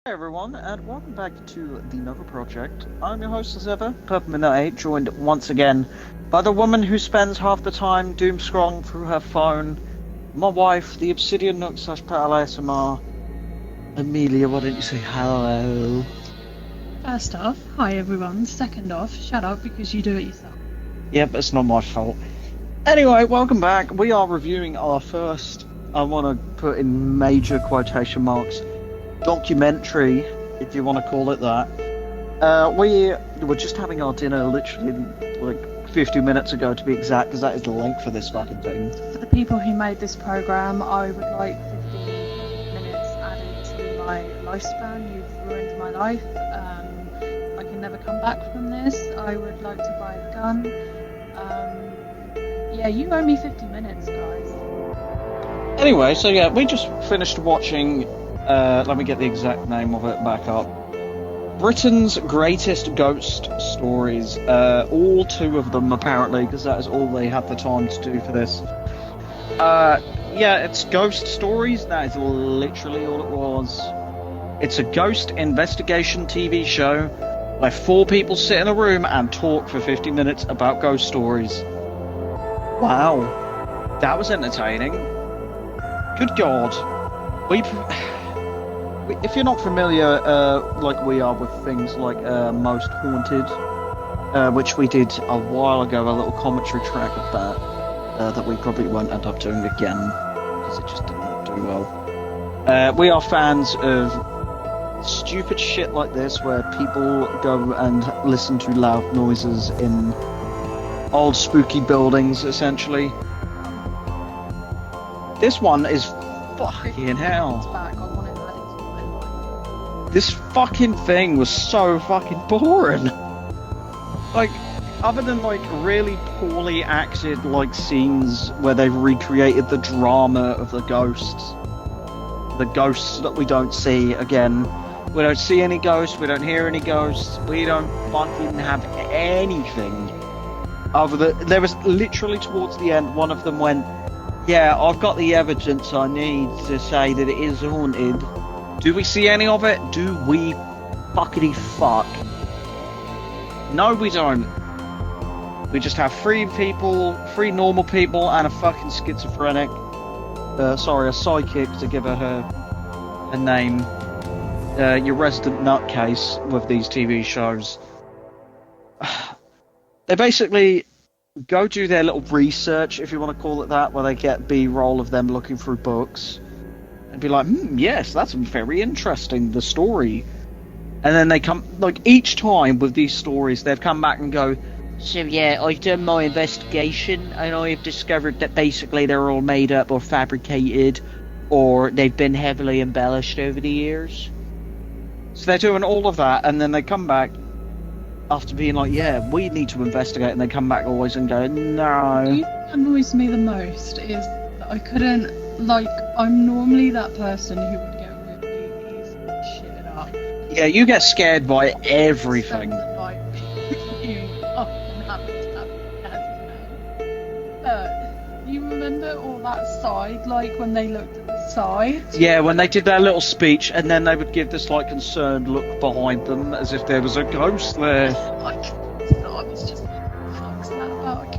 Hey everyone, and welcome back to the Nova Project. I'm your host as ever, Purple Midnight, joined once again by the woman who spends half the time doom scrolling through her phone, my wife, the Obsidian Nook / Pal ASMR. Amelia, why don't you say hello? First off, hi everyone. Second off, shut up because you do it yourself. Yep, it's not my fault. Anyway, welcome back. We are reviewing our first, I want to put in major quotation marks, documentary, if you want to call it that. We were just having our dinner literally like 50 minutes ago to be exact, because that is the length for this fucking thing. For the people who made this program, I would like 15 minutes added to my lifespan. You've ruined my life. I can never come back from this. I would like to buy a gun. Yeah, you owe me 50 minutes, guys. Anyway, so yeah, we just finished watching, let me get the exact name of it back up. Britain's Greatest Ghost Stories. All two of them, apparently, because that is all they had the time to do for this. Yeah, it's ghost stories. That is literally all it was. It's a ghost investigation TV show where 4 people sit in a room and talk for 50 minutes about ghost stories. Wow. That was entertaining. Good God. If you're not familiar, like we are with things like Most Haunted, which we did a while ago, a little commentary track of that we probably won't end up doing again, because it just did not do well. We are fans of stupid shit like this, where people go and listen to loud noises in old spooky buildings, essentially. This one is fucking hell. Back. I want it added to my life. This fucking thing was so fucking boring. Like, other than like really poorly acted like scenes where they've recreated the drama of the ghosts that we don't see again. We don't see any ghosts, we don't hear any ghosts, we don't fucking have anything. There was literally towards the end, one of them went, yeah, I've got the evidence I need to say that it is haunted. Do we see any of it? Do we fuckity fuck? No, we don't. We just have 3 normal people, and a fucking schizophrenic. A psychic, to give her name. Your resident nutcase with these TV shows. They basically go do their little research, if you want to call it that, where they get B-roll of them looking through books and be like, yes, that's very interesting, the story. And then they come, like, each time with these stories, they've come back and go, so yeah, I've done my investigation and I've discovered that basically they're all made up or fabricated, or they've been heavily embellished over the years. So they're doing all of that, and then they come back after being like, yeah, we need to investigate, and they come back always and go, no. What annoys me the most is that I couldn't, like, I'm normally that person who would get really easily shitted up. Yeah, you get scared by everything. You remember all that side, like when they looked at the side? Yeah, when they did their little speech, and then they would give this like concerned look behind them, as if there was a ghost there. I was just, fuck's that about?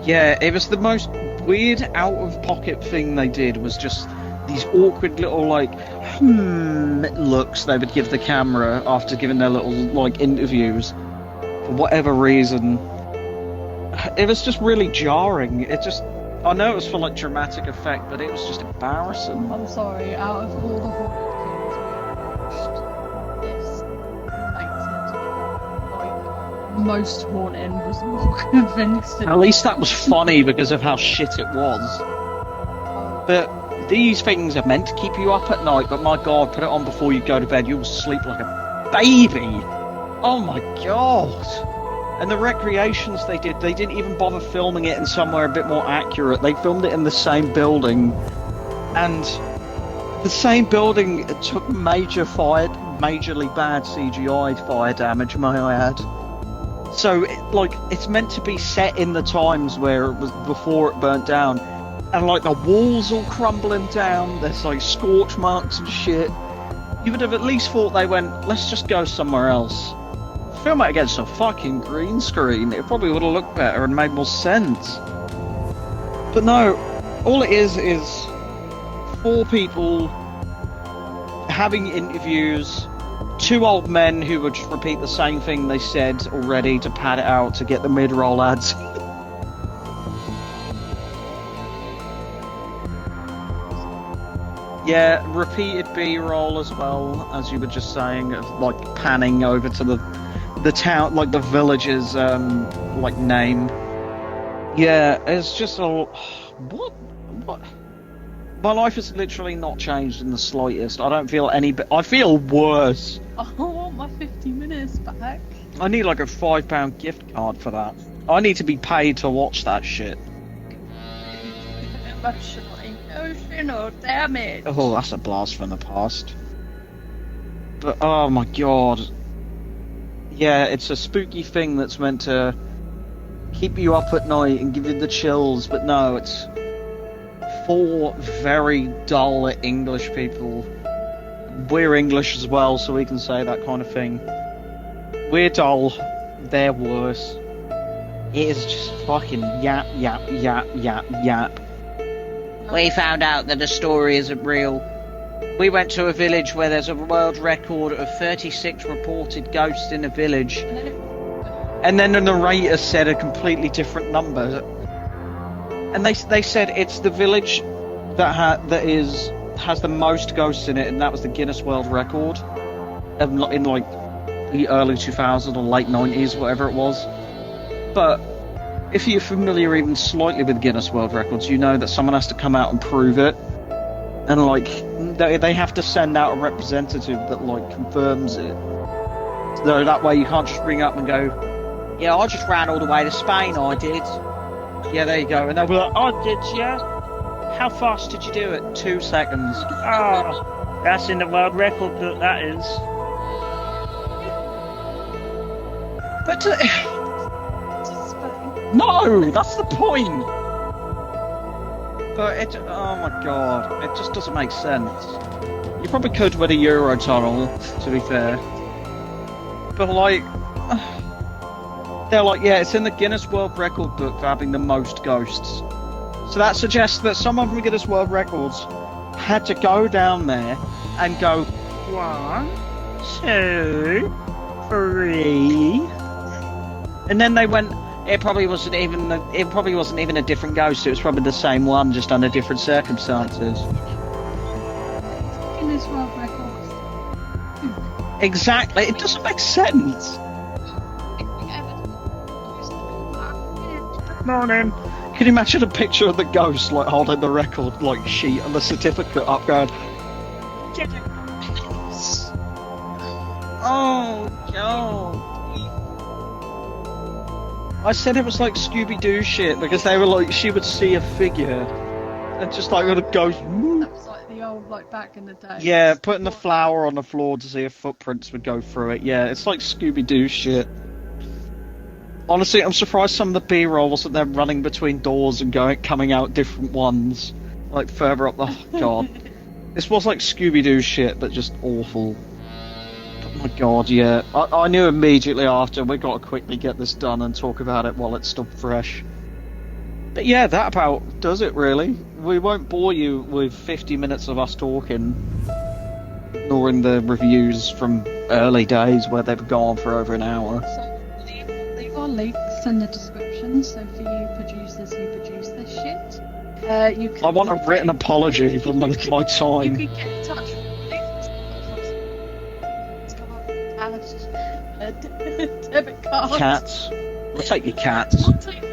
Yeah, it was the most weird out-of-pocket thing they did, was just these awkward little like looks they would give the camera after giving their little like interviews. For whatever reason, it was just really jarring. I know it was for like dramatic effect, but it was just embarrassing. I'm sorry, out of all the haunted things we watched, this makes it like most haunting was more convincing. At least that was funny because of how shit it was. But these things are meant to keep you up at night, but my god, put it on before you go to bed, you'll sleep like a baby. Oh my god. And the recreations they didn't even bother filming it in somewhere a bit more accurate. They filmed it in the same building, and the same building took majorly bad CGI fire damage, may I add. So, it's meant to be set in the times where it was before it burnt down, and like the walls all crumbling down. There's like scorch marks and shit. You would have at least thought they went, let's just go somewhere else. Film it against a fucking green screen. It probably would have looked better and made more sense. But no, all it is 4 people having interviews, 2 old men who would just repeat the same thing they said already to pad it out to get the mid-roll ads. Yeah, repeated B-roll as well, as you were just saying, of like panning over to the town, like the village's like name. Yeah, it's just all what. My life has literally not changed in the slightest. I don't feel I feel worse. I want my 50 minutes back. I need like a £5 gift card for that. I need to be paid to watch that shit. Emotional damage. Oh, that's a blast from the past. But oh my god. Yeah, it's a spooky thing that's meant to keep you up at night and give you the chills, but no, it's 4 very dull English people. We're English as well, so we can say that kind of thing. We're dull, they're worse. It is just fucking yap, yap, yap, yap, yap. We found out that the story isn't real. We went to a village where there's a world record of 36 reported ghosts in a village. And then the narrator said a completely different number. And they said it's the village that has the most ghosts in it, and that was the Guinness World Record in like the early 2000s or late 90s, whatever it was. But if you're familiar even slightly with Guinness World Records, you know that someone has to come out and prove it, and like they have to send out a representative that like confirms it. So that way you can't just ring up and go, yeah, I just ran all the way to Spain, I did. Yeah, there you go. And they'll be like, oh, did you? How fast did you do it? 2 seconds. Oh, that's in the world record book, that is. But no, that's the point. But it, oh my god, it just doesn't make sense. You probably could with a Eurotunnel, to be fair. But like, they're like, yeah, it's in the Guinness World Record book for having the most ghosts. So that suggests that someone from Guinness World Records had to go down there and go 1, 2, 3, and then they went. It probably wasn't even a different ghost. It was probably the same one, just under different circumstances. Guinness World Records. Exactly. It doesn't make sense. Morning. Can you imagine a picture of the ghost like holding the record like sheet and the certificate up going? Oh god. I said it was like Scooby-Doo shit because they were like, she would see a figure and just like a ghost. That was like the old, like back in the day. Yeah, putting the flour on the floor to see if footprints would go through it. Yeah, it's like Scooby-Doo shit. Honestly, I'm surprised some of the B-roll wasn't them running between doors and coming out different ones, like further up the. Oh, god, this was like Scooby-Doo shit, but just awful. Oh my god, yeah. I knew immediately after we got to quickly get this done and talk about it while it's still fresh. But yeah, that about does it really. We won't bore you with 50 minutes of us talking, nor in the reviews from early days where they've gone for over an hour. So leave our links in the description, so for you producers who produce this shit, you can... I want a written apology for my time. You can get in touch with me. Debit card. Cats. We'll take your cats. I'll take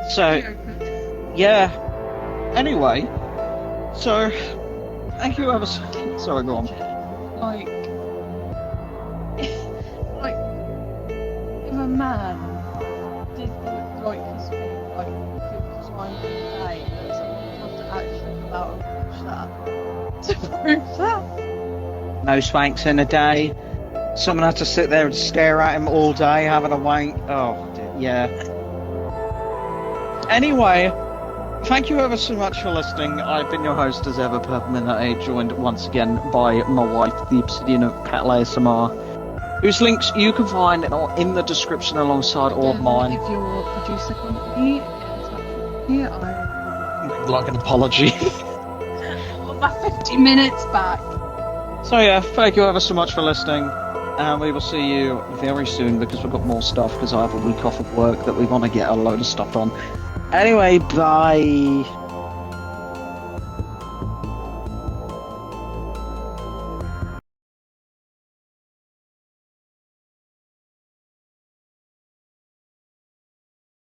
So, yeah. Anyway, so thank you ever so. Sorry, go on. Like, if a man did like his thing, like 50 times a day, then someone would have to actually come out and watch that to prove that. No swanks in a day. Someone had to sit there and stare at him all day having a wank. Oh, dear. Yeah. Anyway, thank you ever so much for listening. I've been your host as ever, Purple joined once again by my wife, the Obsidian of Petal ASMR, whose links you can find in the description alongside all of mine. If your producer company gets in touch with me, I Would like an apology. want my 50 minutes back. So yeah, thank you ever so much for listening, and we will see you very soon because we've got more stuff because I have a week off of work that we want to get a load of stuff on. Anyway, bye.